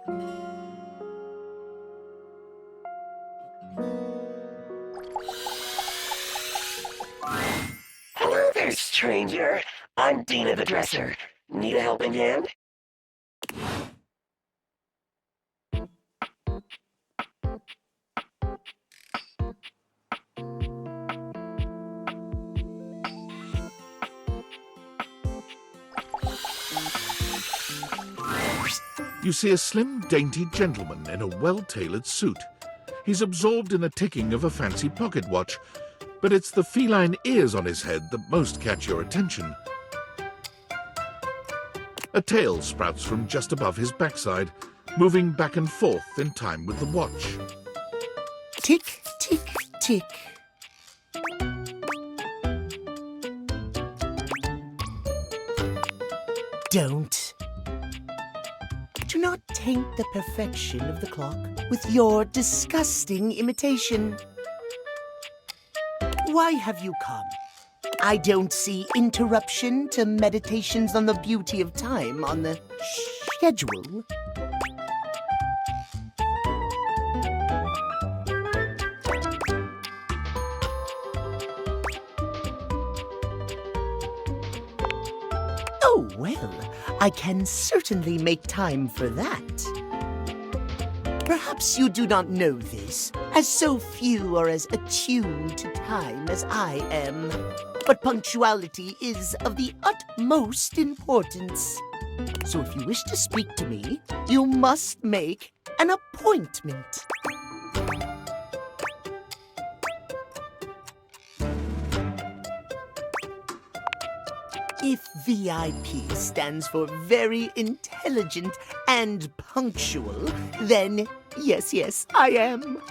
Hello there, stranger. I'm Dina the Dresser. Need a helping hand? You see a slim, dainty gentleman in a well-tailored suit. He's absorbed in the ticking of a fancy pocket watch, but it's the feline ears on his head that most catch your attention. A tail sprouts from just above his backside, moving back and forth in time with the watch. Tick, tick, tick. Don't. Do not taint the perfection of the clock with your disgusting imitation. Why have you come? I don't see interruption to meditations on the beauty of time on the schedule. Oh, well, I can certainly make time for that. Perhaps you do not know this, as so few are as attuned to time as I am. But punctuality is of the utmost importance. So if you wish to speak to me, you must make an appointment. If VIP stands for very intelligent and punctual, then yes, I am.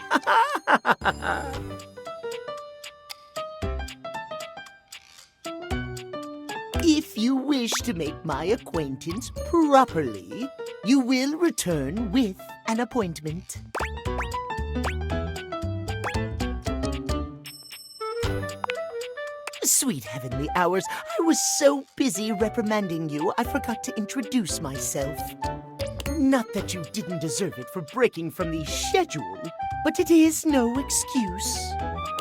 If you wish to make my acquaintance properly, you will return with an appointment. Sweet heavenly hours, I was so busy reprimanding you, I forgot to introduce myself. Not that you didn't deserve it for breaking from the schedule, but it is no excuse.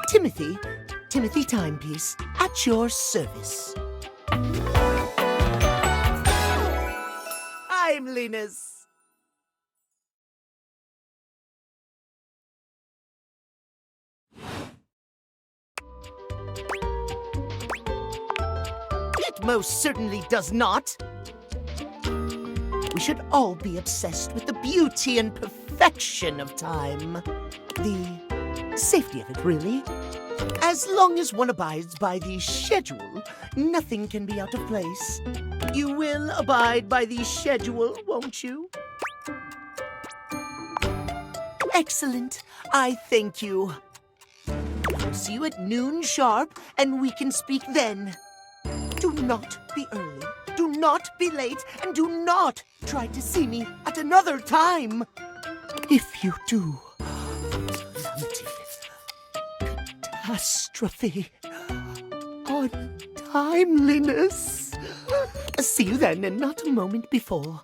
Timothy Timepiece, at your service. Timeliness. It most certainly does not. We should all be obsessed with the beauty and perfection of time. The safety of it, really. As long as one abides by the schedule, nothing can be out of place. You will abide by the schedule, won't you? Excellent. I thank you. I'll see you at noon sharp, and we can speak then. Do not be early, do not be late, and do not try to see me at another time. If you do, calamity, catastrophe, untimeliness. See you then, and not a moment before.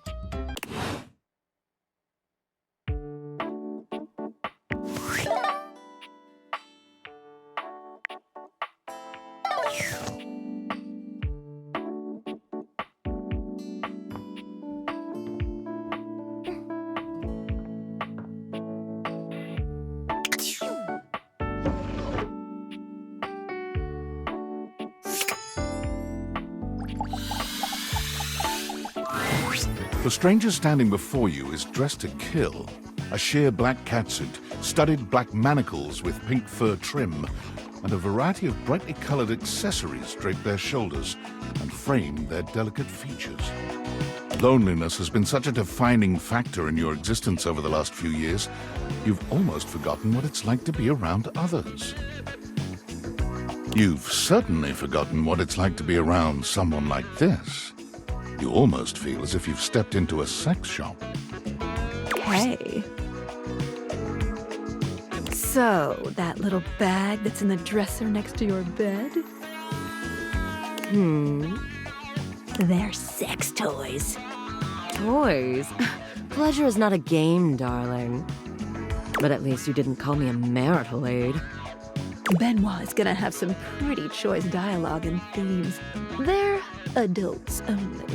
The stranger standing before you is dressed to kill. A sheer black catsuit, studded black manacles with pink fur trim, and a variety of brightly colored accessories drape their shoulders and frame their delicate features. Loneliness has been such a defining factor in your existence over the last few years, you've almost forgotten what it's like to be around others. You've certainly forgotten what it's like to be around someone like this. You almost feel as if you've stepped into a sex shop. Hey. So, that little bag that's in the dresser next to your bed? They're sex toys. toys. Pleasure is not a game, darling. But at least you didn't call me a marital aid. Benoit is gonna have some pretty choice dialogue and themes. They're adults only.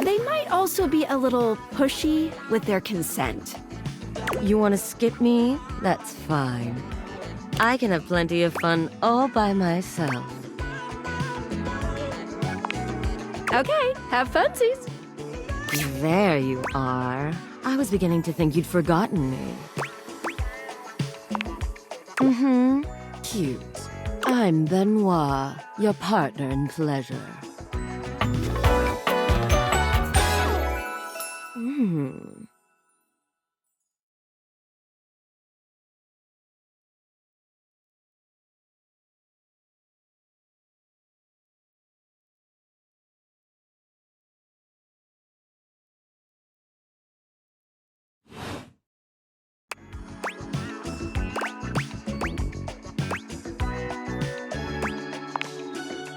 They might also be a little pushy with their consent. You want to skip me? That's fine. I can have plenty of fun all by myself. Okay, have funsies. There you are. I was beginning to think you'd forgotten me. Cute. I'm Benoit, your partner in pleasure.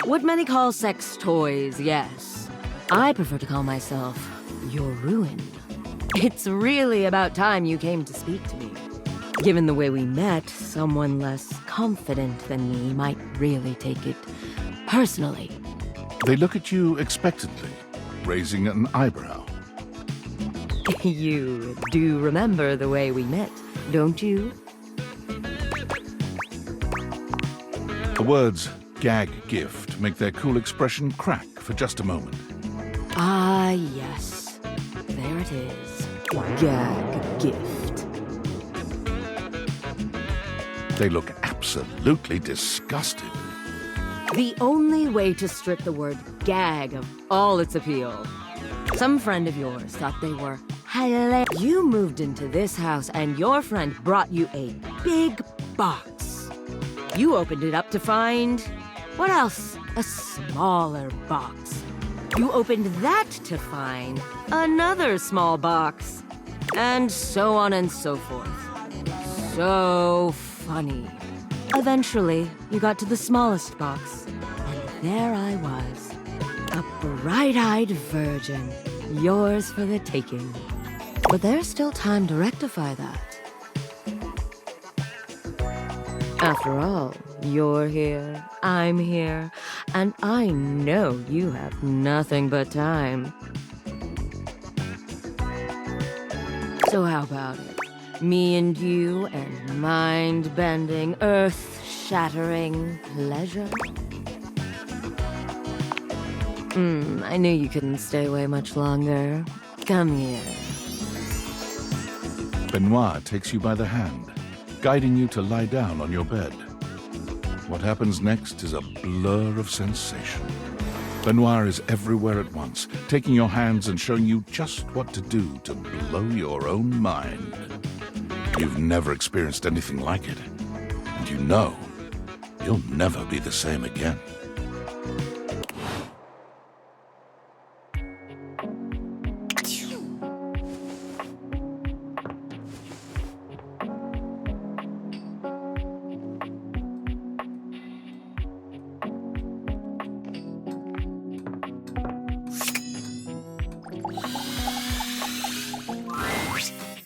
What many call sex toys, yes. I prefer to call myself your ruin. It's really about time you came to speak to me. Given the way we met, someone less confident than me might really take it personally. They look at you expectantly, raising an eyebrow. You do remember the way we met, don't you? The words gag gift make their cool expression crack for just a moment. Ah, yes. There it is. Gag gift. They look absolutely disgusted. The only way to strip the word gag of all its appeal. Some friend of yours thought they were hilarious. You moved into this house and your friend brought you a big box. You opened it up to find... what else? A smaller box. You opened that to find another small box. And so on and so forth. So funny. Eventually, you got to the smallest box. And there I was. A bright-eyed virgin. Yours for the taking. But there's still time to rectify that. After all, you're here, I'm here, and I know you have nothing but time. So how about it? Me and you and mind-bending, earth-shattering pleasure? I knew you couldn't stay away much longer. Come here. Benoit takes you by the hand, guiding you to lie down on your bed. What happens next is a blur of sensation. Benoit is everywhere at once, taking your hands and showing you just what to do to blow your own mind. You've never experienced anything like it, and you know you'll never be the same again.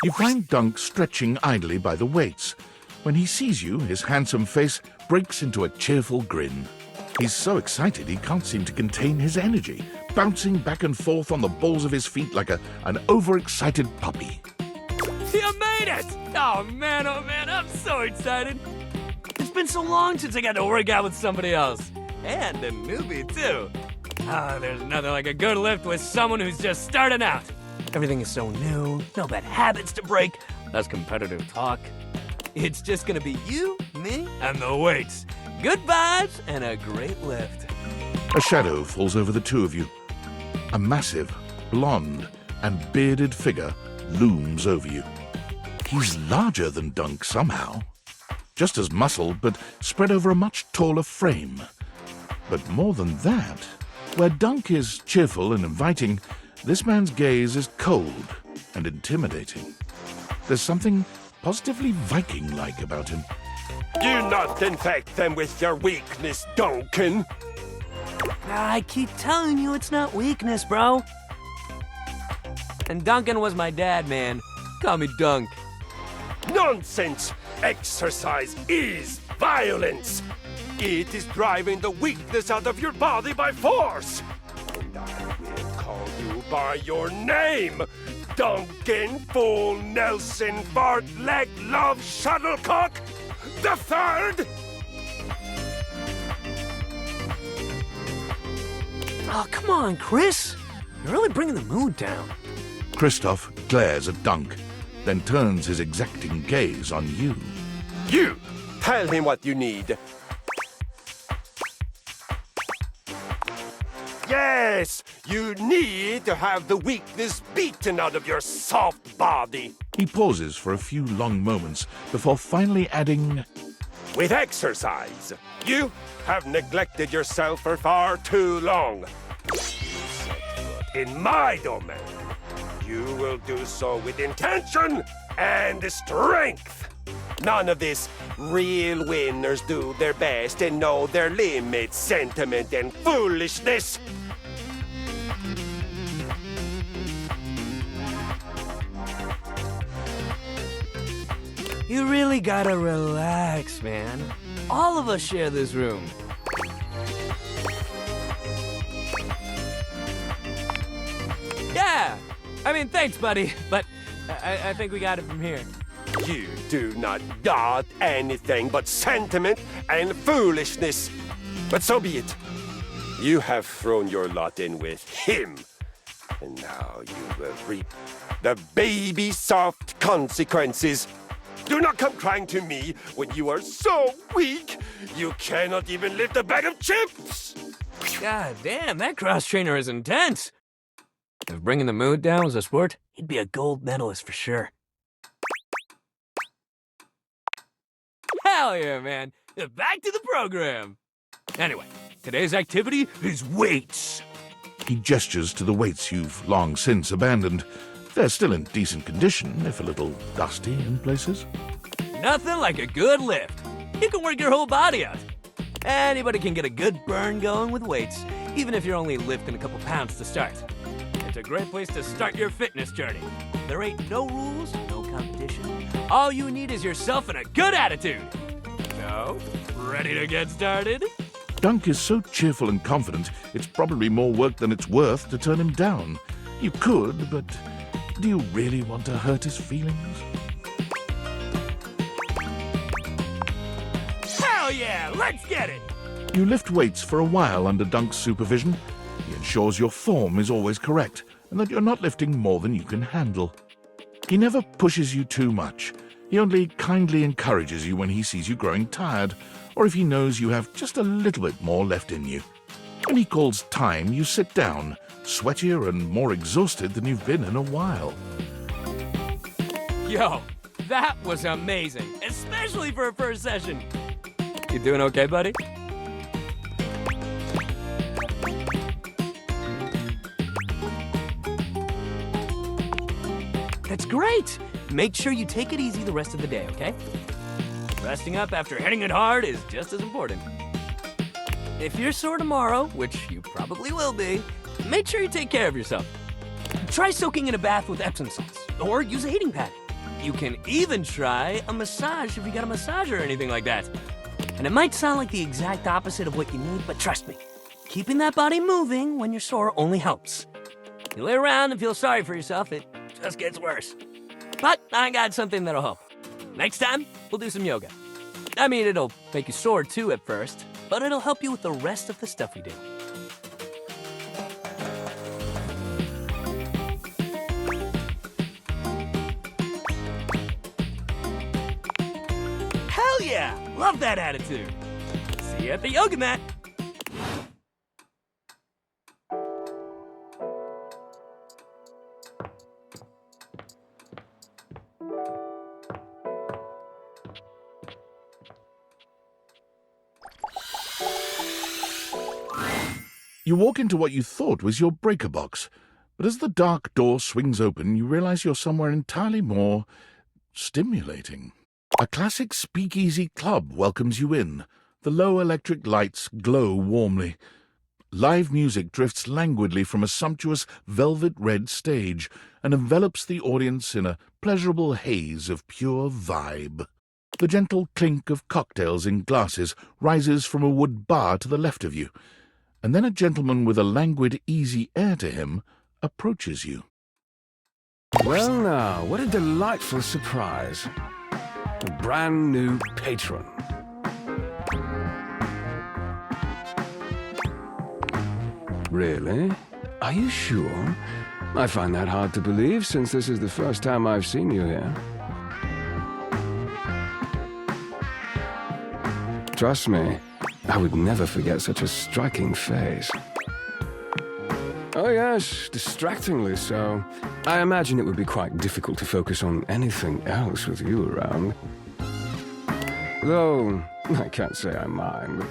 You find Dunk stretching idly by the weights. When he sees you, his handsome face breaks into a cheerful grin. He's so excited he can't seem to contain his energy, bouncing back and forth on the balls of his feet like an overexcited puppy. You made it! Oh man, I'm so excited. It's been so long since I got to work out with somebody else. And a newbie, too. Ah, there's nothing like a good lift with someone who's just starting out. Everything is so new, no bad habits to break, less competitive talk. It's just gonna be you, me, and the weights. Good vibes and a great lift. A shadow falls over the two of you. A massive, blonde, and bearded figure looms over you. He's larger than Dunk somehow. Just as muscled, but spread over a much taller frame. But more than that, where Dunk is cheerful and inviting, this man's gaze is cold and intimidating. There's something positively Viking-like about him. Do not infect them with your weakness, Duncan. I keep telling you it's not weakness, bro. And Duncan was my dad, man. Call me Dunk. Nonsense! Exercise is violence! It is driving the weakness out of your body by force! And I will call you by your name! Duncan Fool Nelson Fart Leg Love Shuttlecock the Third! Oh, come on, Chris. You're really bringing the mood down. Christoph glares at Dunk, then turns his exacting gaze on you. You! Tell him what you need. Yes! You need to have the weakness beaten out of your soft body. He pauses for a few long moments before finally adding, With exercise, you have neglected yourself for far too long. In my domain, you will do so with intention and strength. None of this real winners do their best and know their limits sentiment and foolishness. You really gotta relax, man. All of us share this room. Yeah! I mean, thanks, buddy, but I think we got it from here. You do not got anything but sentiment and foolishness. But so be it. You have thrown your lot in with him. And now you will reap the baby soft consequences. Do not come crying to me when you are so weak you cannot even lift a bag of chips. God damn, that cross trainer is intense. If bringing the mood down was a sport, he'd be a gold medalist for sure. Hell yeah, man. Back to the program. Anyway, today's activity is weights. he gestures to the weights you've long since abandoned. They're still in decent condition, if a little dusty in places. Nothing like a good lift. You can work your whole body out. Anybody can get a good burn going with weights, even if you're only lifting a couple pounds to start. It's a great place to start your fitness journey. There ain't no rules, no competition. All you need is yourself and a good attitude. So, ready to get started? Dunk is so cheerful and confident, it's probably more work than it's worth to turn him down. You could, but do you really want to hurt his feelings? Hell yeah, let's get it! You lift weights for a while under Dunk's supervision. He ensures your form is always correct and that you're not lifting more than you can handle. He never pushes you too much. He only kindly encourages you when he sees you growing tired, or if he knows you have just a little bit more left in you. When he calls time, you sit down, sweatier and more exhausted than you've been in a while. Yo, that was amazing, especially for a first session. You doing okay, buddy? That's great! Make sure you take it easy the rest of the day, okay? Resting up after hitting it hard is just as important. If you're sore tomorrow, which you probably will be, make sure you take care of yourself. Try soaking in a bath with Epsom salts, or use a heating pad. You can even try a massage if you got a massager or anything like that. And it might sound like the exact opposite of what you need, but trust me, keeping that body moving when you're sore only helps. You lay around and feel sorry for yourself, it just gets worse. But I got something that'll help. Next time, we'll do some yoga. I mean, it'll make you sore too at first, but it'll help you with the rest of the stuff we do. Hell yeah! Love that attitude. See you at the yoga mat. You walk into what you thought was your breaker box, but as the dark door swings open, you realize you're somewhere entirely more stimulating. A classic speakeasy club welcomes you in. The low electric lights glow warmly. live music drifts languidly from a sumptuous velvet red stage and envelops the audience in a pleasurable haze of pure vibe. The gentle clink of cocktails in glasses rises from a wood bar to the left of you, and then a gentleman with a languid, easy air to him approaches you. Well now, what a delightful surprise. A brand new patron. Really? Are you sure? I find that hard to believe since this is the first time I've seen you here. Trust me, I would never forget such a striking face. Oh yes, distractingly so. I imagine it would be quite difficult to focus on anything else with you around. Though, I can't say I mind.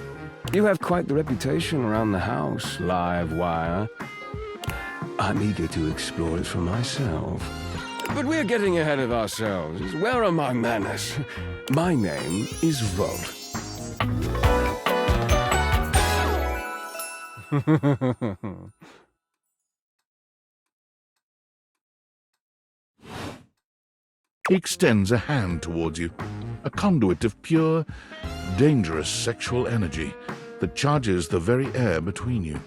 You have quite the reputation around the house, Live Wire. I'm eager to explore it for myself. But we're getting ahead of ourselves. Where are my manners? My name is Volt. He extends a hand towards you, a conduit of pure, dangerous sexual energy that charges the very air between you.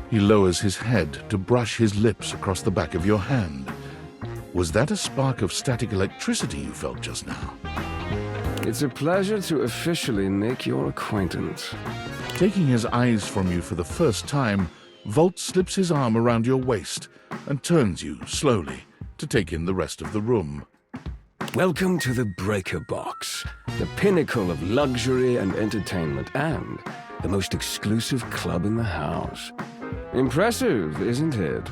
He lowers his head to brush his lips across the back of your hand. Was that a spark of static electricity you felt just now? It's a pleasure to officially make your acquaintance. Taking his eyes from you for the first time, Volt slips his arm around your waist and turns you slowly to take in the rest of the room. Welcome to the Breaker Box, the pinnacle of luxury and entertainment, and the most exclusive club in the house. Impressive, isn't it?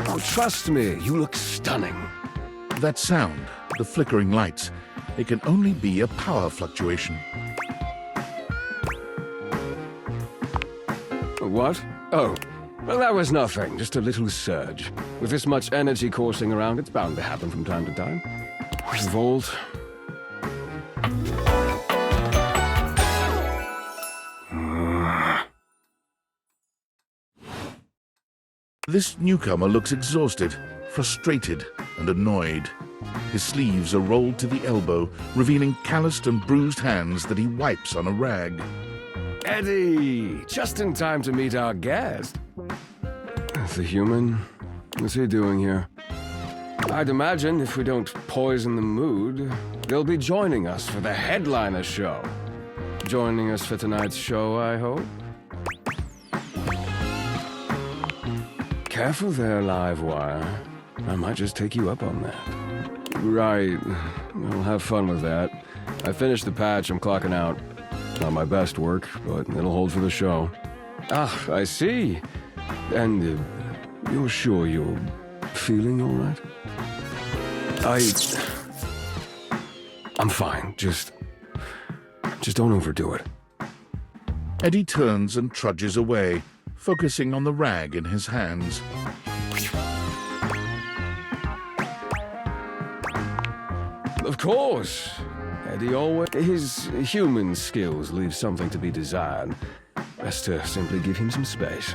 Oh, trust me, you look stunning. That sound, the flickering lights, it can only be a power fluctuation. What? Oh, well, that was nothing, just a little surge. With this much energy coursing around, it's bound to happen from time to time. Volt. This newcomer looks exhausted, frustrated, and annoyed. His sleeves are rolled to the elbow, revealing calloused and bruised hands that he wipes on a rag. Eddie! Just in time to meet our guest. The human? What's he doing here? I'd imagine if we don't poison the mood, they'll be joining us for the headliner show. Joining us for tonight's show, I hope. Careful there, Live Wire. I might just take you up on that. Right. I'll have fun with that. I finished the patch, I'm clocking out. Not my best work, but it'll hold for the show. Ah, I see. And you're sure you're feeling all right? I'm fine. Just don't overdo it. Eddie turns and trudges away, focusing on the rag in his hands. Of course. Eddie always... His human skills leave something to be desired. Best to simply give him some space.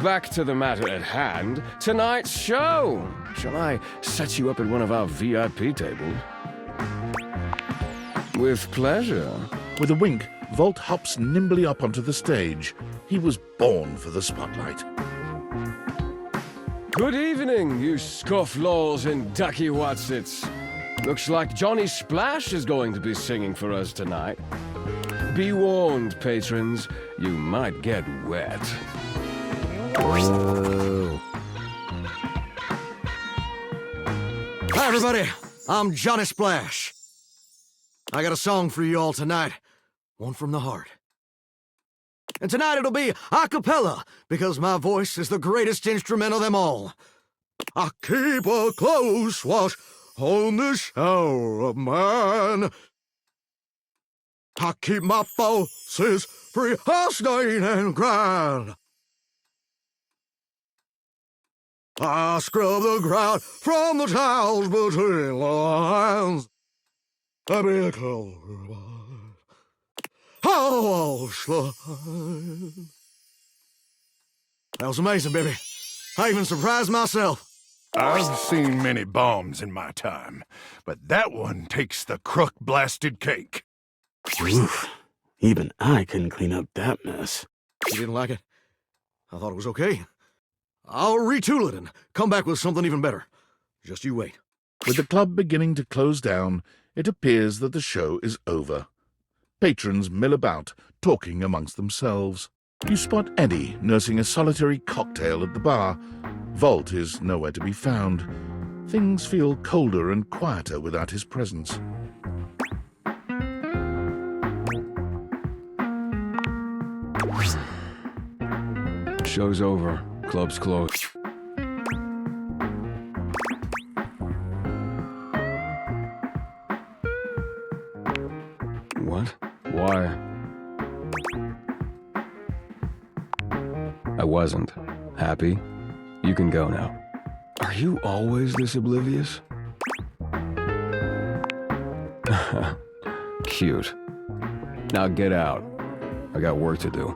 Back to the matter at hand. Tonight's show! Shall I set you up at one of our VIP tables? With pleasure. With a wink, Volt hops nimbly up onto the stage. He was born for the spotlight. Good evening, you scofflaws and ducky watsits. Looks like Johnny Splash is going to be singing for us tonight. Be warned, patrons, you might get wet. Whoa. Hi, everybody. I'm Johnny Splash. I got a song for you all tonight. One from the heart. And tonight it'll be a cappella, because my voice is the greatest instrument of them all. I keep a close watch on this show of mine. I keep my forces free of stain and grind. I scrub the ground from the tiles between the lines. I be a color. Oh, slide. That was amazing, baby. I even surprised myself. I've seen many bombs in my time, but that one takes the crook-blasted cake. Oof. Even I couldn't clean up that mess. You didn't like it? I thought it was okay. I'll retool it and come back with something even better. Just you wait. With the club beginning to close down, it appears that the show is over. Patrons mill about, talking amongst themselves. You spot Eddie nursing a solitary cocktail at the bar. Volt is nowhere to be found. Things feel colder and quieter without his presence. Show's over. Club's closed. What? Why? I wasn't. Happy? You can go now. Are you always this oblivious? Cute. Now get out. I got work to do.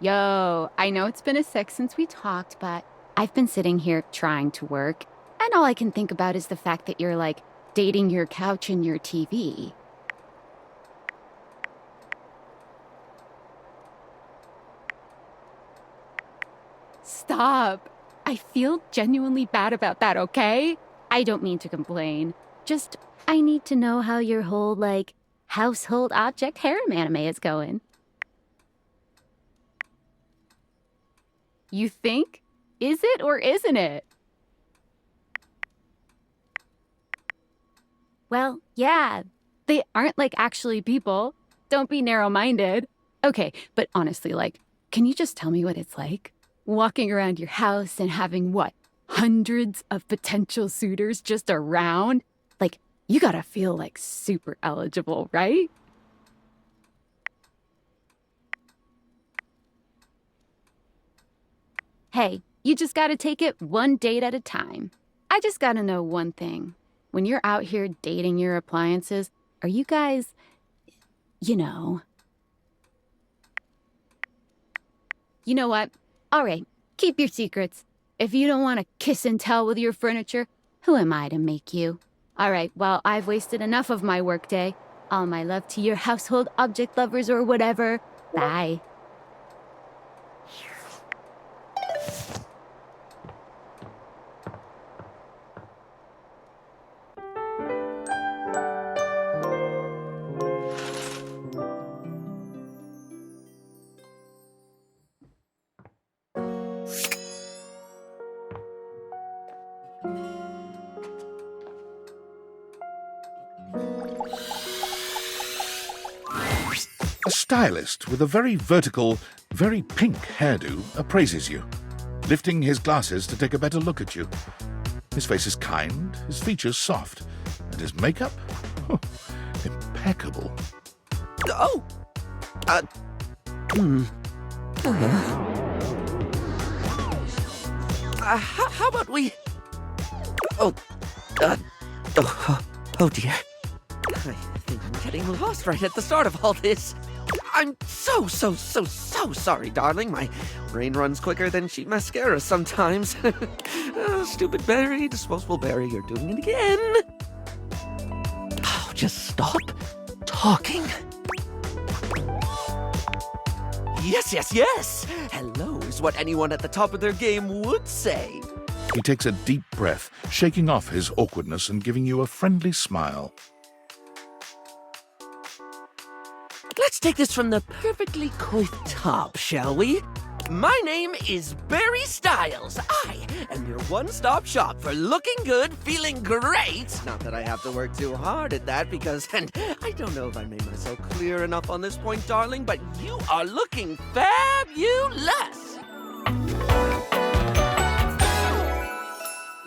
Yo, I know it's been a sec since we talked, but I've been sitting here trying to work, and all I can think about is the fact that you're, like, dating your couch and your TV. Stop. I feel genuinely bad about that, okay? I don't mean to complain. Just, I need to know how your whole, like, household object harem anime is going. You think? Is it or isn't it? Well, yeah. They aren't like actually people. Don't be narrow-minded. Okay, but honestly, like, can you just tell me what it's like? Walking around your house and having what? Hundreds of potential suitors just around? Like, you gotta feel like super eligible, right? Hey, you just gotta take it one date at a time. I just gotta know one thing. When you're out here dating your appliances, are you guys, you know? You know what? All right, keep your secrets. If you don't want to kiss and tell with your furniture, who am I to make you? All right, well, I've wasted enough of my workday. All my love to your household object lovers or whatever. Bye. A stylist with a very vertical, very pink hairdo appraises you, lifting his glasses to take a better look at you. His face is kind, his features soft, and his makeup? Impeccable. Oh! How about we... Oh dear. I think I'm getting lost right at the start of all this. I'm so sorry, darling. My brain runs quicker than cheap mascara sometimes. Stupid Barry, disposable Barry, you're doing it again. Oh, just stop talking. Yes. Hello is what anyone at the top of their game would say. He takes a deep breath, shaking off his awkwardness and giving you a friendly smile. Let's take this from the perfectly coiffed top, shall we? My name is Barry Styles. I am your one-stop shop for looking good, feeling great. Not that I have to work too hard at that because, and I don't know if I made myself clear enough on this point, darling, but you are looking fabulous.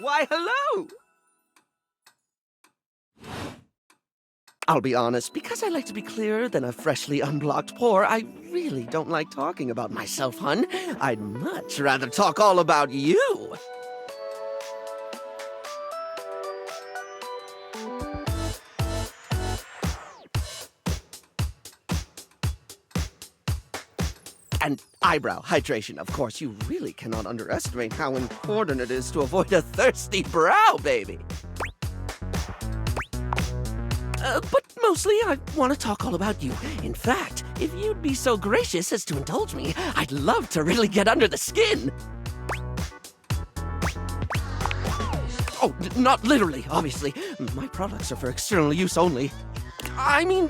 Why, hello. I'll be honest, because I like to be clearer than a freshly unblocked pore, I really don't like talking about myself, hun. I'd much rather talk all about you. And eyebrow hydration, of course. You really cannot underestimate how important it is to avoid a thirsty brow, baby. But mostly, I want to talk all about you. In fact, if you'd be so gracious as to indulge me, I'd love to really get under the skin. Oh, not literally, obviously. My products are for external use only. I mean,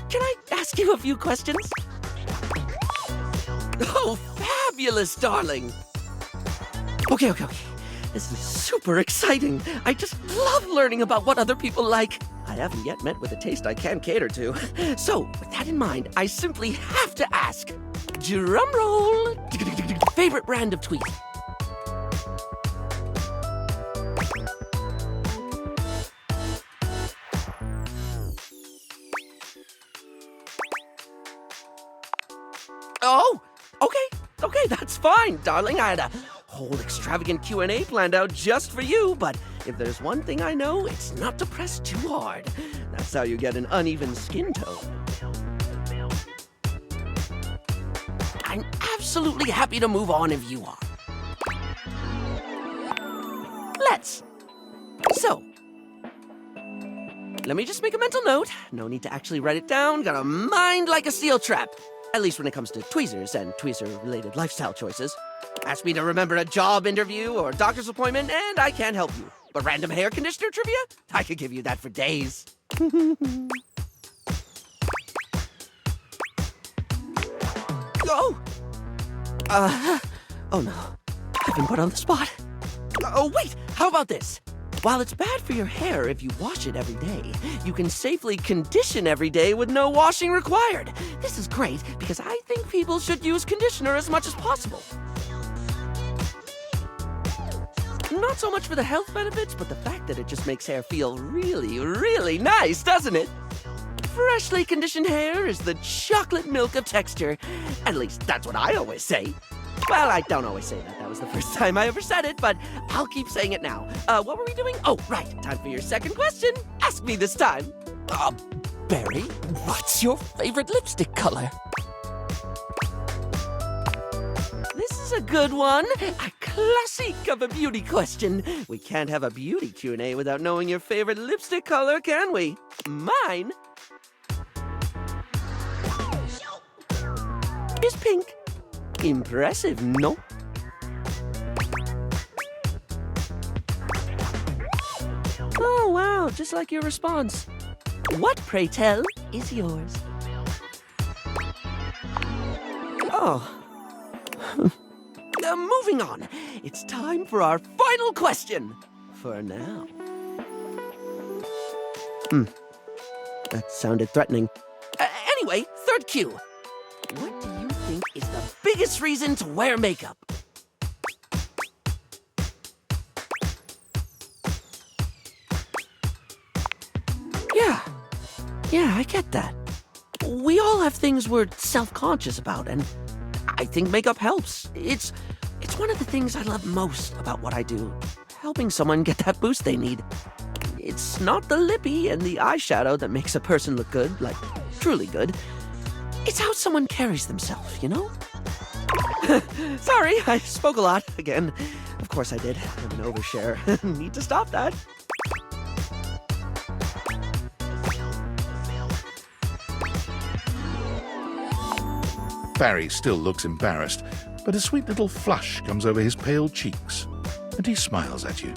can I ask you a few questions? Oh, fabulous, darling. Okay. This is super exciting. I just love learning about what other people like. I haven't yet met with a taste I can cater to. So, with that in mind, I simply have to ask. Drum roll. Favorite brand of tweet? Oh, okay, that's fine, darling. I had a whole extravagant Q&A planned out just for you, but if there's one thing I know, it's not to press too hard. That's how you get an uneven skin tone. I'm absolutely happy to move on if you are. Let's. So, let me just make a mental note. No need to actually write it down. Got a mind like a steel trap. At least when it comes to tweezers and tweezer-related lifestyle choices. Ask me to remember a job interview or doctor's appointment, and I can't help you. But random hair conditioner trivia? I could give you that for days. Oh no. I've been put on the spot. Oh, wait, how about this? While it's bad for your hair if you wash it every day, you can safely condition every day with no washing required. This is great because I think people should use conditioner as much as possible. Not so much for the health benefits, but the fact that it just makes hair feel really, really nice, doesn't it? Freshly conditioned hair is the chocolate milk of texture. At least that's what I always say. Well, I don't always say that. That was the first time I ever said it, but I'll keep saying it now. What were we doing? Oh, right. Time for your second question. Ask me this time. Barry, what's your favorite lipstick color? This is a good one. A classic of a beauty question. We can't have a beauty Q&A without knowing your favorite lipstick color, can we? Mine is pink. Impressive, no? Oh, wow, just like your response. What, pray tell, is yours? Oh. Moving on. It's time for our final question. For now. That sounded threatening. Anyway, third cue. What do you think is the biggest reason to wear makeup? Yeah, I get that. We all have things we're self-conscious about, and I think makeup helps. It's one of the things I love most about what I do. Helping someone get that boost they need. It's not the lippy and the eyeshadow that makes a person look good, like truly good. It's how someone carries themselves, you know? Sorry, I spoke a lot again. Of course I did. I'm an overshare. Need to stop that. Barry still looks embarrassed, but a sweet little flush comes over his pale cheeks, and he smiles at you.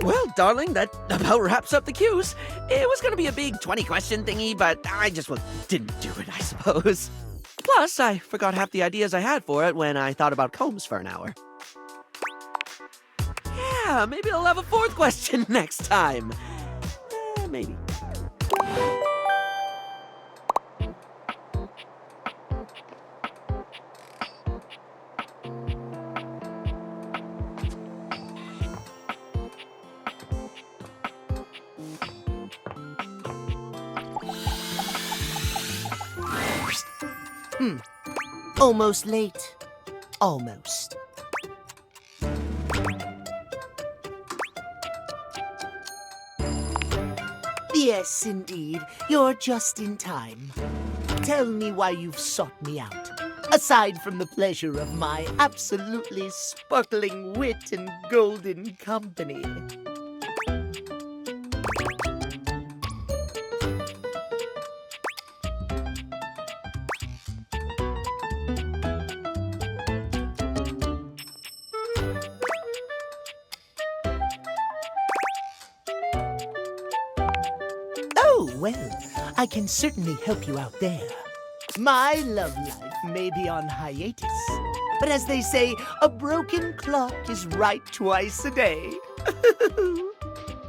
Well, darling, that about wraps up the cues. It was going to be a big 20-question thingy, but I just didn't do it, I suppose. Plus, I forgot half the ideas I had for it when I thought about combs for an hour. Yeah, maybe I'll have a fourth question next time. Maybe. Almost late. Almost. Yes, indeed. You're just in time. Tell me why you've sought me out. Aside from the pleasure of my absolutely sparkling wit and golden company. Oh, well, I can certainly help you out there. My love life may be on hiatus, but as they say, a broken clock is right twice a day.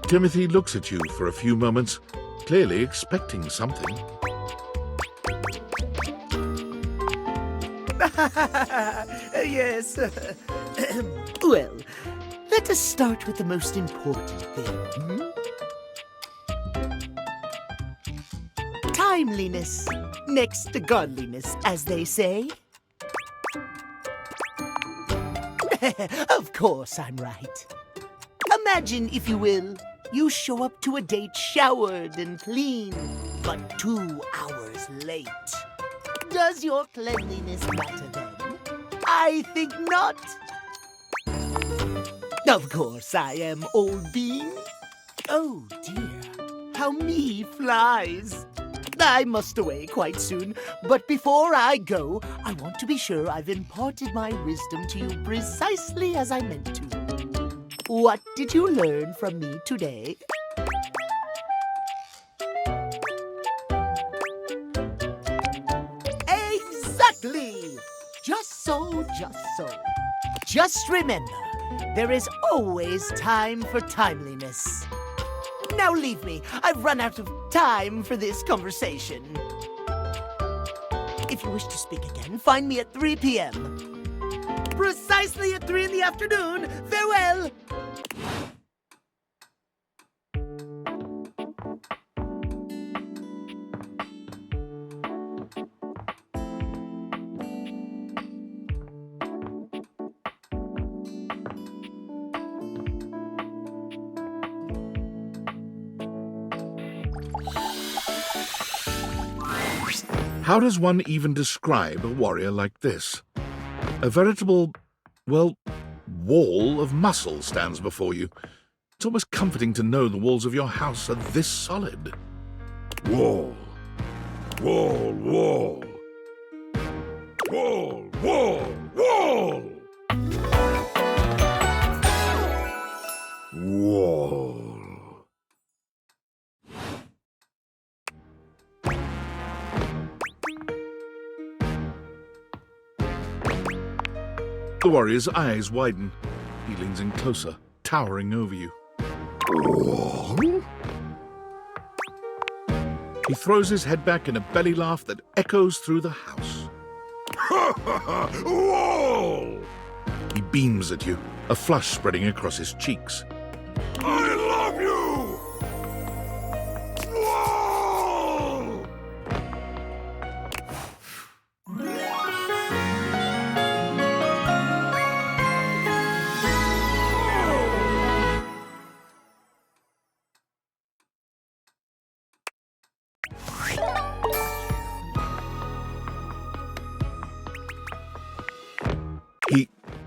Timothy looks at you for a few moments, clearly expecting something. Yes. Well, let us start with the most important thing. Timeliness, next to godliness, as they say. Of course I'm right. Imagine, if you will, you show up to a date showered and clean, but 2 hours late. Does your cleanliness matter then? I think not. Of course I am, old bean. Oh dear, how me flies. I must away quite soon, but before I go, I want to be sure I've imparted my wisdom to you precisely as I meant to. What did you learn from me today? Exactly! Just so, just so. Just remember, there is always time for timeliness. Now leave me. I've run out of time for this conversation. If you wish to speak again, find me at 3 p.m. Precisely at 3 in the afternoon. Farewell! How does one even describe a warrior like this? A veritable, well, wall of muscle stands before you. It's almost comforting to know the walls of your house are this solid. Wall. Wall, wall. Wall, wall, wall. Wall. The warrior's eyes widen. He leans in closer, towering over you. He throws his head back in a belly laugh that echoes through the house. Wall! He beams at you, a flush spreading across his cheeks. I love you! Wall!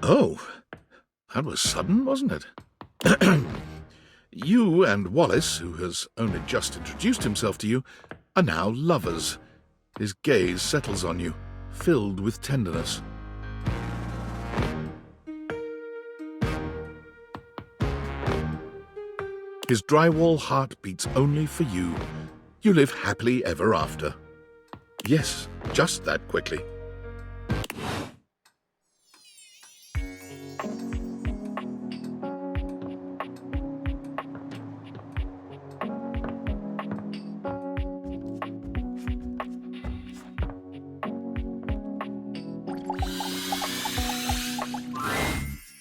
Oh, that was sudden, wasn't it? You and Wallace, who has only just introduced himself to you, are now lovers. His gaze settles on you, filled with tenderness. His drywall heart beats only for you. You live happily ever after. Yes, just that quickly.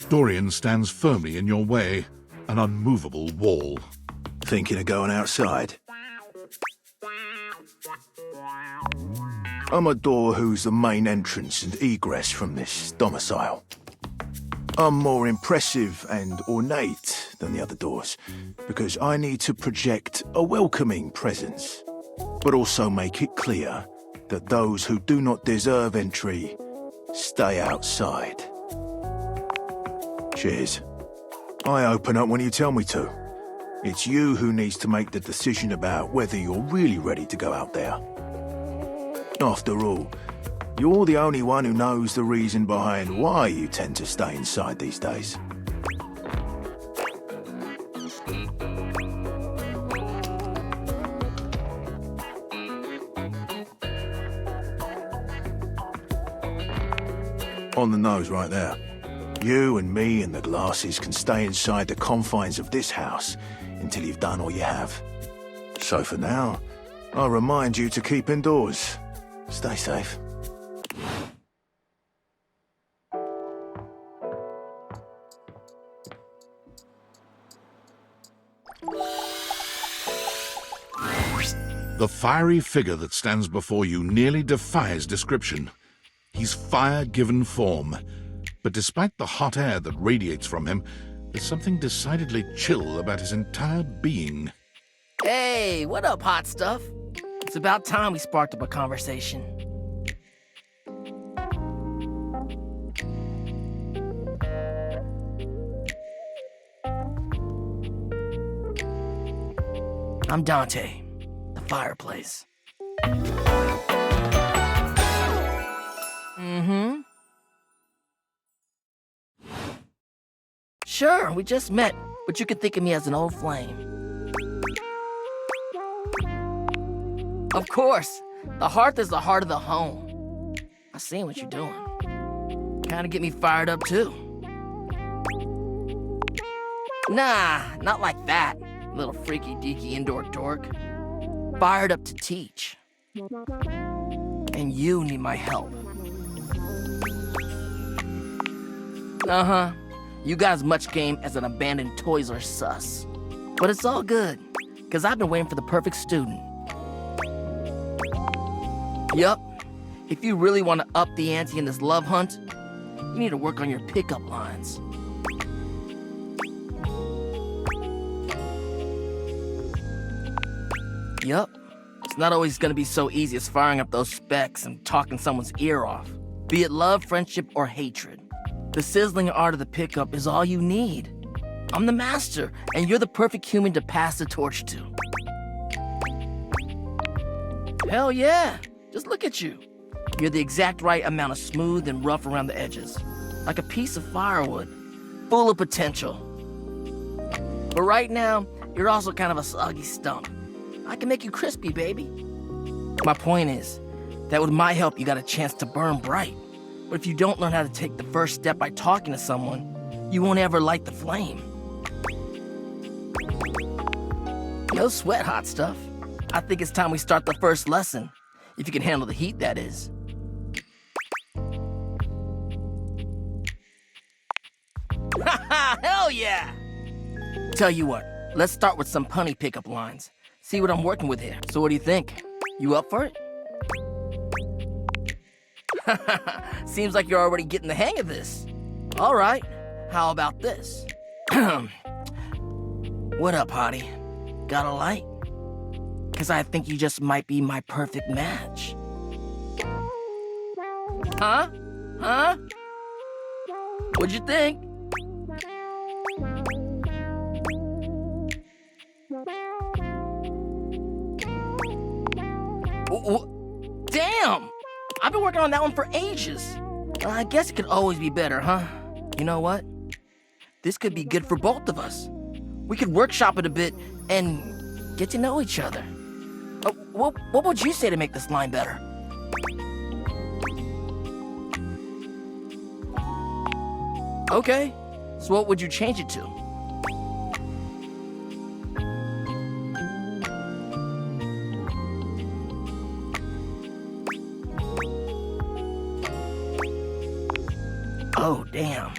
Dorian stands firmly in your way, an unmovable wall. Thinking of going outside? I'm a door who's the main entrance and egress from this domicile. I'm more impressive and ornate than the other doors, because I need to project a welcoming presence, but also make it clear that those who do not deserve entry stay outside. Cheers. I open up when you tell me to. It's you who needs to make the decision about whether you're really ready to go out there. After all, you're the only one who knows the reason behind why you tend to stay inside these days. On the nose right there. You and me and the glasses can stay inside the confines of this house until you've done all you have. So for now, I'll remind you to keep indoors. Stay safe. The fiery figure that stands before you nearly defies description. He's fire given form, but despite the hot air that radiates from him, there's something decidedly chill about his entire being. Hey, what up, hot stuff? It's about time we sparked up a conversation. I'm Dante, the fireplace. Mm-hmm. Sure, we just met, but you could think of me as an old flame. Of course, the hearth is the heart of the home. I seen what you're doing. Kinda get me fired up too. Nah, not like that, little freaky deaky indoor dork. Fired up to teach. And you need my help. Uh-huh. You got as much game as an abandoned Toys R Us. But it's all good, because I've been waiting for the perfect student. Yup. If you really want to up the ante in this love hunt, you need to work on your pickup lines. Yup. It's not always going to be so easy as firing up those specs and talking someone's ear off. Be it love, friendship, or hatred. The sizzling art of the pickup is all you need. I'm the master, and you're the perfect human to pass the torch to. Hell yeah! Just look at you. You're the exact right amount of smooth and rough around the edges. Like a piece of firewood, full of potential. But right now, you're also kind of a soggy stump. I can make you crispy, baby. My point is, that with my help, you got a chance to burn bright. But if you don't learn how to take the first step by talking to someone, you won't ever light the flame. No sweat, hot stuff. I think it's time we start the first lesson. If you can handle the heat, that is. Haha, hell yeah! Tell you what, let's start with some punny pickup lines. See what I'm working with here. So what do you think? You up for it? Seems like you're already getting the hang of this. All right, how about this? What up, hottie? Got a light? 'Cause I think you just might be my perfect match. Huh? Huh? What'd you think? Damn! I've been working on that one for ages. I guess it could always be better, huh? You know what? This could be good for both of us. We could workshop it a bit and get to know each other. What would you say to make this line better? Okay, so what would you change it to? Oh, damn.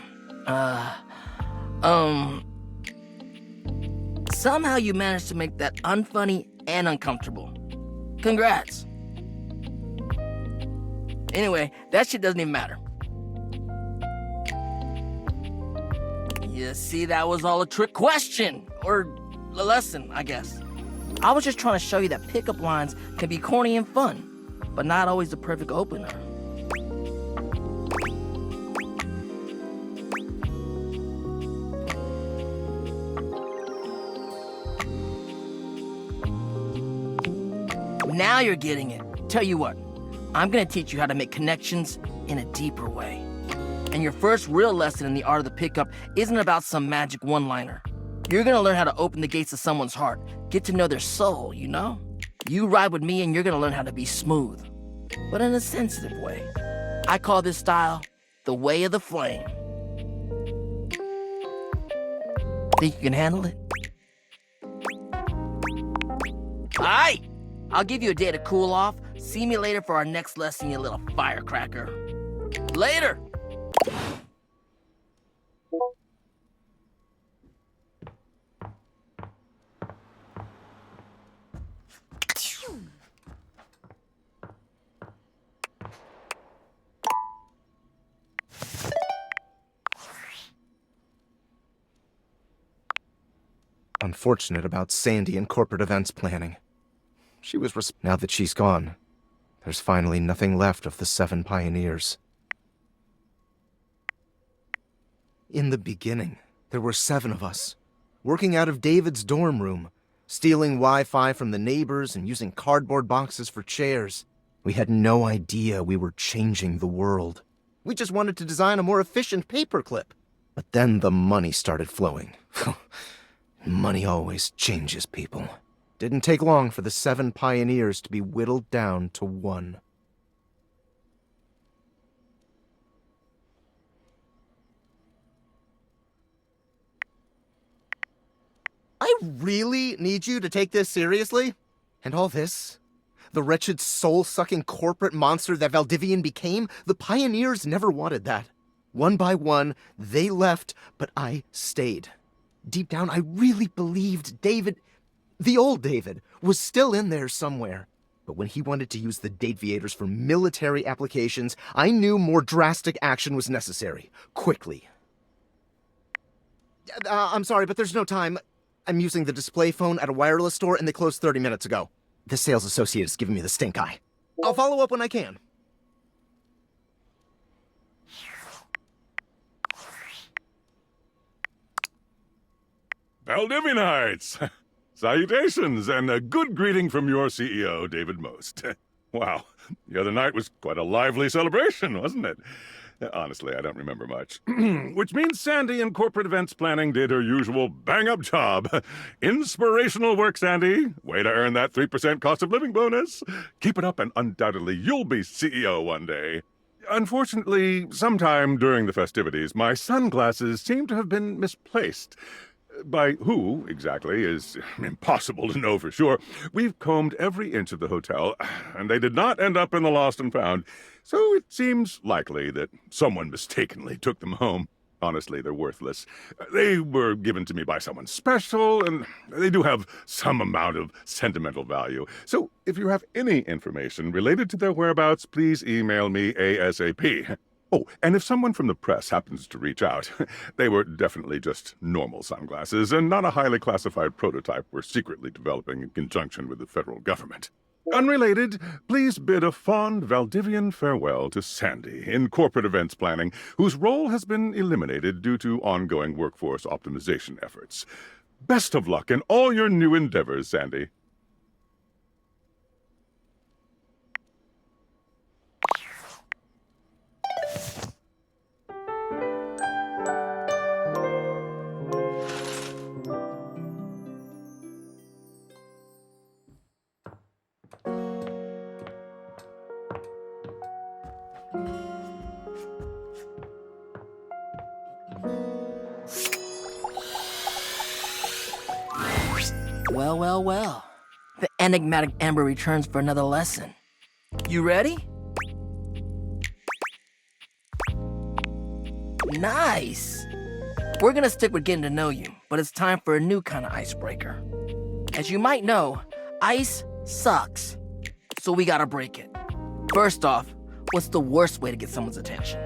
Somehow you managed to make that unfunny and uncomfortable. Congrats. Anyway, that shit doesn't even matter. You see, that was all a trick question. Or a lesson, I guess. I was just trying to show you that pickup lines can be corny and fun, but not always the perfect opener. Now you're getting it. Tell you what, I'm gonna teach you how to make connections in a deeper way. And your first real lesson in the art of the pickup isn't about some magic one-liner. You're gonna learn how to open the gates of someone's heart, get to know their soul, you know? You ride with me and you're gonna learn how to be smooth, but in a sensitive way. I call this style the way of the flame. Think you can handle it? All right, I'll give you a day to cool off. See me later for our next lesson, you little firecracker. Later! Unfortunate about Sandy and corporate events planning. She was now that she's gone, there's finally nothing left of the 7 pioneers. In the beginning, there were 7 of us, working out of David's dorm room, stealing Wi-Fi from the neighbors and using cardboard boxes for chairs. We had no idea we were changing the world. We just wanted to design a more efficient paperclip. But then the money started flowing. Money always changes people. Didn't take long for the 7 pioneers to be whittled down to 1. I really need you to take this seriously? And all this? The wretched soul-sucking corporate monster that Valdivian became? The pioneers never wanted that. One by one, they left, but I stayed. Deep down, I really believed David, the old David, was still in there somewhere. But when he wanted to use the Dateviators for military applications, I knew more drastic action was necessary. Quickly. I'm sorry, but there's no time. I'm using the display phone at a wireless store and they closed 30 minutes ago. The sales associate is giving me the stink eye. I'll follow up when I can. Valdivianites! Salutations, and a good greeting from your CEO, David Most. Wow, the other night was quite a lively celebration, wasn't it? Honestly, I don't remember much. Which means Sandy in corporate events planning did her usual bang-up job. Inspirational work, Sandy. Way to earn that 3% cost of living bonus. Keep it up and undoubtedly you'll be CEO one day. Unfortunately, sometime during the festivities, my sunglasses seem to have been misplaced. By who, exactly, is impossible to know for sure. We've combed every inch of the hotel, and they did not end up in the lost and found, so it seems likely that someone mistakenly took them home. Honestly, they're worthless. They were given to me by someone special, and they do have some amount of sentimental value. So if you have any information related to their whereabouts, please email me ASAP. Oh, and if someone from the press happens to reach out, they were definitely just normal sunglasses and not a highly classified prototype we're secretly developing in conjunction with the federal government. Unrelated, please bid a fond Valdivian farewell to Sandy in corporate events planning, whose role has been eliminated due to ongoing workforce optimization efforts. Best of luck in all your new endeavors, Sandy. Well, well, well. The enigmatic Ember returns for another lesson. You ready? Nice. We're gonna stick with getting to know you, but it's time for a new kind of icebreaker. As you might know, ice sucks, so we gotta break it. First off, what's the worst way to get someone's attention?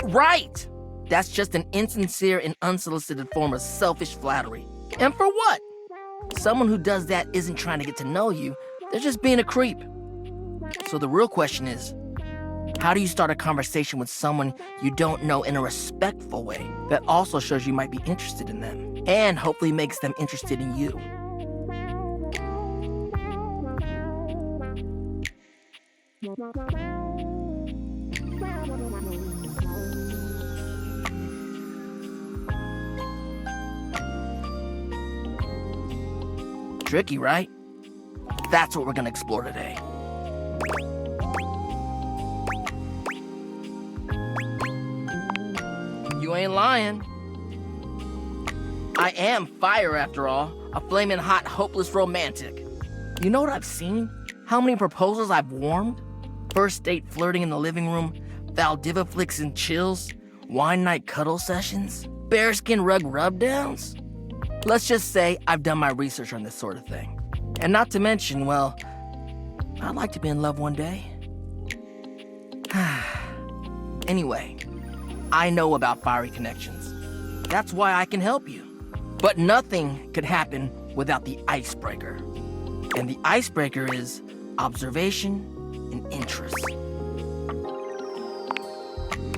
Right! That's just an insincere and unsolicited form of selfish flattery. And for what? Someone who does that isn't trying to get to know you, they're just being a creep. So the real question is, how do you start a conversation with someone you don't know in a respectful way that also shows you might be interested in them and hopefully makes them interested in you? Tricky, right? That's what we're gonna explore today. You ain't lying. I am fire, after all. A flaming hot, hopeless romantic. You know what I've seen? How many proposals I've warmed? First date flirting in the living room, Valdiva flicks and chills, wine night cuddle sessions, bearskin rug rubdowns. Let's just say I've done my research on this sort of thing. And not to mention, well, I'd like to be in love one day. Anyway, I know about fiery connections. That's why I can help you. But nothing could happen without the icebreaker. And the icebreaker is observation and interest.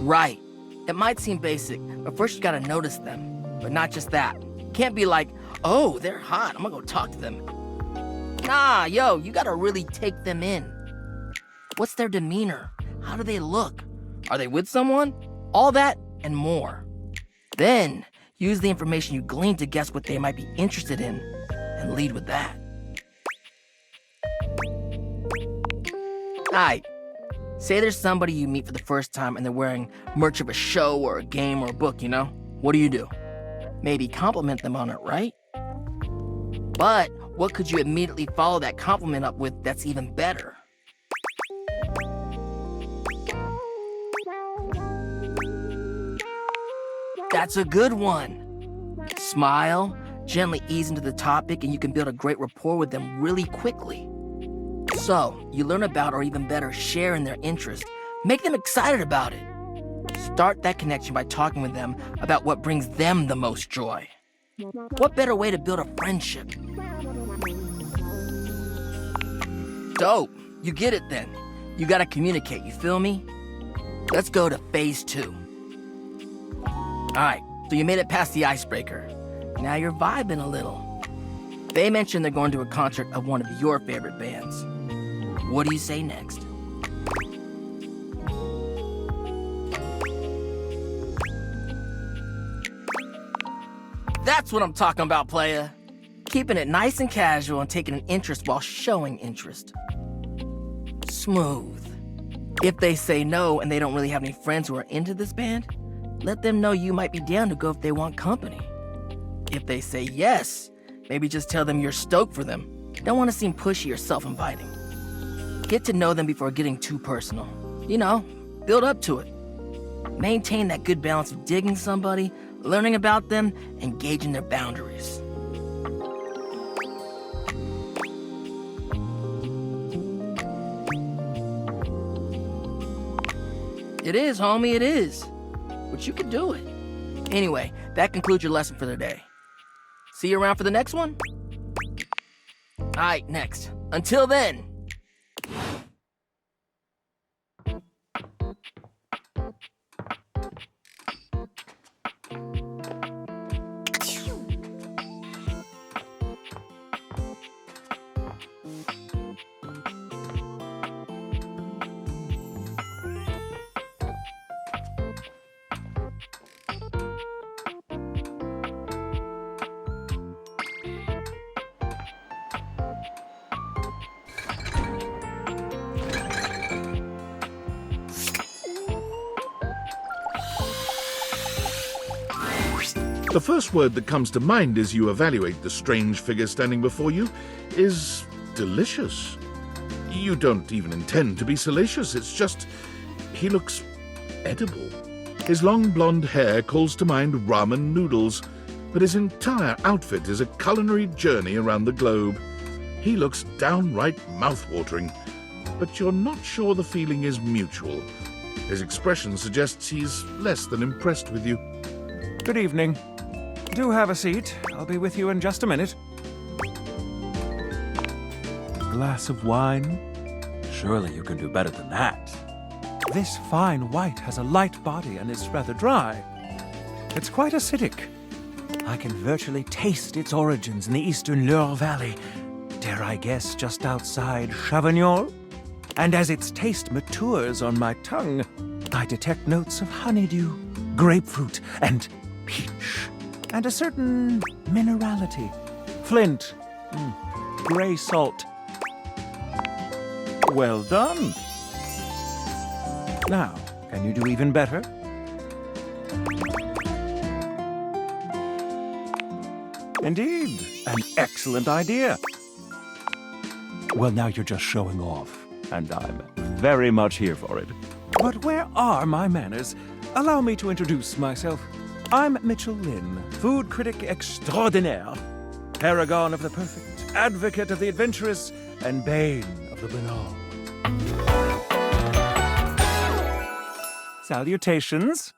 Right. It might seem basic, but first you gotta notice them. But not just that. Can't be like, oh, they're hot, I'm gonna go talk to them. Nah, yo, you gotta really take them in. What's their demeanor? How do they look? Are they with someone? All that and more. Then, use the information you glean to guess what they might be interested in, and lead with that. Alright, say there's somebody you meet for the first time and they're wearing merch of a show or a game or a book, you know? What do? Maybe compliment them on it, right? But what could you immediately follow that compliment up with that's even better? That's a good one. Smile, gently ease into the topic, and you can build a great rapport with them really quickly. So, you learn about, or even better, share in their interest. Make them excited about it. Start that connection by talking with them about what brings them the most joy. What better way to build a friendship? Dope. You get it then. You gotta communicate, you feel me? Let's go to phase 2. Alright, so you made it past the icebreaker. Now you're vibing a little. They mentioned they're going to a concert of one of your favorite bands. What do you say next? That's what I'm talking about, playa. Keeping it nice and casual and taking an interest while showing interest. Smooth. If they say no and they don't really have any friends who are into this band, let them know you might be down to go if they want company. If they say yes, maybe just tell them you're stoked for them. Don't want to seem pushy or self-inviting. Get to know them before getting too personal. You know, build up to it. Maintain that good balance of digging somebody, learning about them, and gauging their boundaries. It is, homie, it is. But you can do it. Anyway, that concludes your lesson for the day. See you around for the next one? Alright, next. Until then. The first word that comes to mind as you evaluate the strange figure standing before you is delicious. You don't even intend to be salacious, it's just... he looks edible. His long blonde hair calls to mind ramen noodles, but his entire outfit is a culinary journey around the globe. He looks downright mouth-watering, but you're not sure the feeling is mutual. His expression suggests he's less than impressed with you. Good evening. Do have a seat. I'll be with you in just a minute. Glass of wine? Surely you can do better than that. This fine white has a light body and is rather dry. It's quite acidic. I can virtually taste its origins in the eastern Loire Valley, dare I guess just outside Chavignol? And as its taste matures on my tongue, I detect notes of honeydew, grapefruit, and peach, and a certain minerality. Flint, gray salt. Well done. Now, can you do even better? Indeed, an excellent idea. Well, now you're just showing off, and I'm very much here for it. But where are my manners? Allow me to introduce myself. I'm Mitchell Lynn, food critic extraordinaire, paragon of the perfect, advocate of the adventurous, and bane of the banal. Salutations.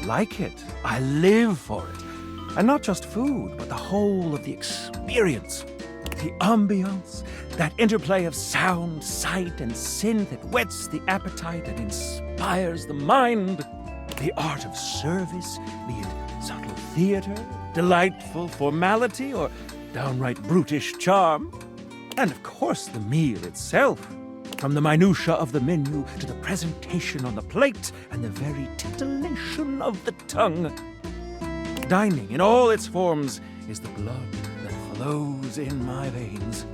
Like it. I live for it. And not just food, but the whole of the experience. The ambiance, that interplay of sound, sight, and synth that whets the appetite and inspires the mind. The art of service, be it subtle theater, delightful formality, or downright brutish charm. And of course the meal itself. From the minutiae of the menu to the presentation on the plate and the very titillation of the tongue. Dining in all its forms is the blood that flows in my veins.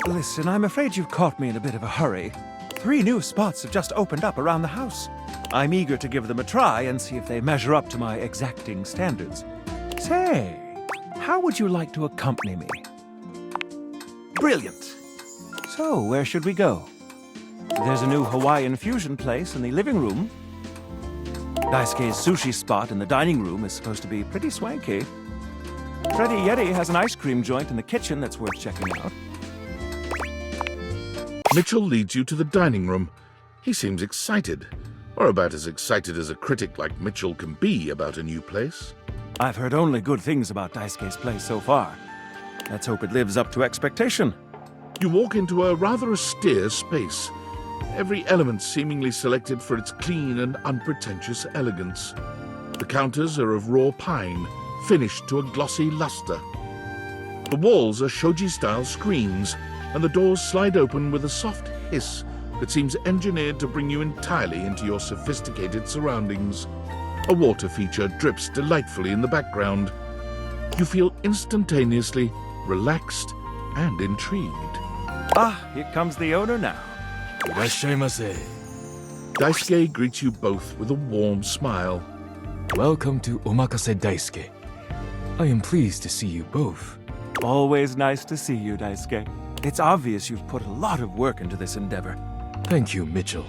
Listen, I'm afraid you've caught me in a bit of a hurry. 3 new spots have just opened up around the house. I'm eager to give them a try and see if they measure up to my exacting standards. Say, how would you like to accompany me? Brilliant. So, where should we go? There's a new Hawaiian fusion place in the living room. Daisuke's sushi spot in the dining room is supposed to be pretty swanky. Freddy Yeti has an ice cream joint in the kitchen that's worth checking out. Mitchell leads you to the dining room. He seems excited, or about as excited as a critic like Mitchell can be about a new place. I've heard only good things about Daisuke's place so far. Let's hope it lives up to expectation. You walk into a rather austere space, every element seemingly selected for its clean and unpretentious elegance. The counters are of raw pine, finished to a glossy luster. The walls are shoji-style screens, and the doors slide open with a soft hiss that seems engineered to bring you entirely into your sophisticated surroundings. A water feature drips delightfully in the background. You feel instantaneously relaxed and intrigued. Ah, here comes the owner now. Irashaimase. Daisuke greets you both with a warm smile. Welcome to Omakase Daisuke. I am pleased to see you both. Always nice to see you, Daisuke. It's obvious you've put a lot of work into this endeavor. Thank you, Mitchell.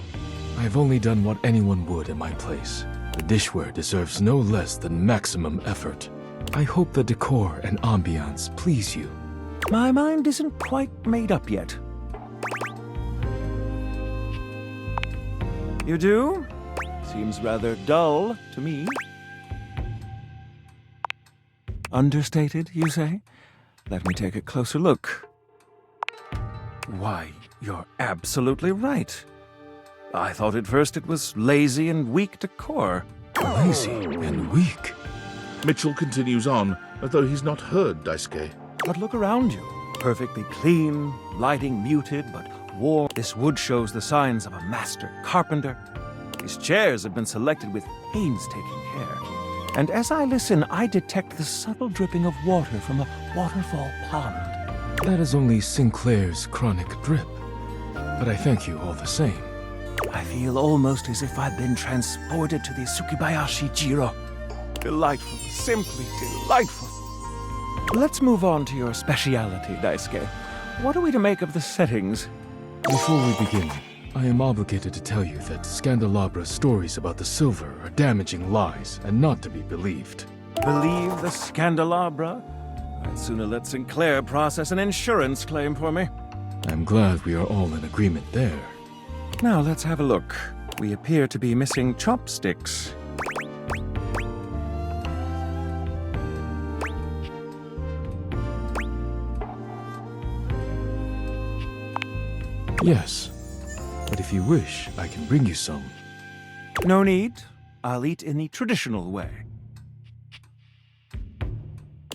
I have only done what anyone would in my place. The dishware deserves no less than maximum effort. I hope the decor and ambiance please you. My mind isn't quite made up yet. You do? Seems rather dull to me. Understated, you say? Let me take a closer look. Why, you're absolutely right. I thought at first it was lazy and weak decor. Lazy and weak? Mitchell continues on, as though he's not heard Daisuke. But look around you. Perfectly clean, lighting muted but warm. This wood shows the signs of a master carpenter. These chairs have been selected with painstaking care. And as I listen, I detect the subtle dripping of water from a waterfall pond. That is only Sinclair's chronic drip. but I thank you all the same. I feel almost as if I've been transported to the Tsukibayashi Jiro. Delightful, simply delightful. Let's move on to your speciality, Daisuke. What are we to make of the settings? Before we begin, I am obligated to tell you that Scandalabra's stories about the silver are damaging lies and not to be believed. Believe the Scandalabra? I'd sooner let Sinclair process an insurance claim for me. I'm glad we are all in agreement there. Now let's have a look. We appear to be missing chopsticks. Yes, but if you wish, I can bring you some. No need. I'll eat in the traditional way.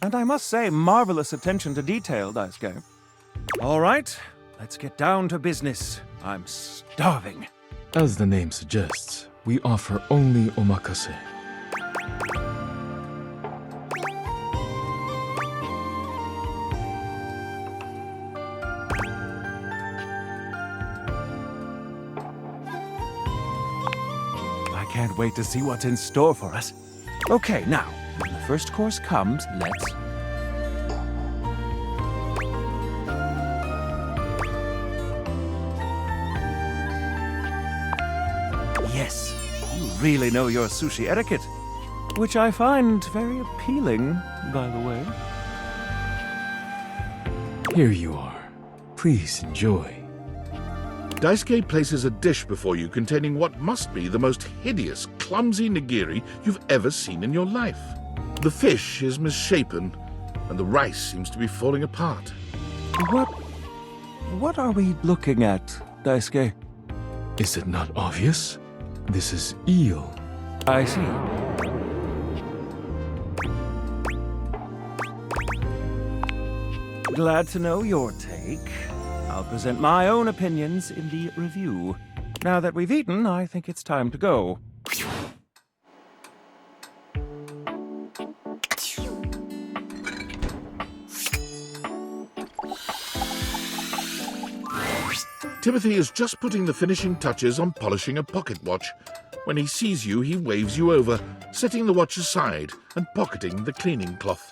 And I must say, marvelous attention to detail, Daisuke. All right, let's get down to business. I'm starving. As the name suggests, we offer only omakase. I can't wait to see what's in store for us. Okay, now, when the first course comes, let's... Yes, you really know your sushi etiquette, which I find very appealing, by the way. Here you are. Please enjoy. Daisuke places a dish before you containing what must be the most hideous, clumsy nigiri you've ever seen in your life. The fish is misshapen, and the rice seems to be falling apart. What are we looking at, Daisuke? Is it not obvious? This is eel. I see. Glad to know your take. I'll present my own opinions in the review. Now that we've eaten, I think it's time to go. Timothy is just putting the finishing touches on polishing a pocket watch. When he sees you, he waves you over, setting the watch aside and pocketing the cleaning cloth.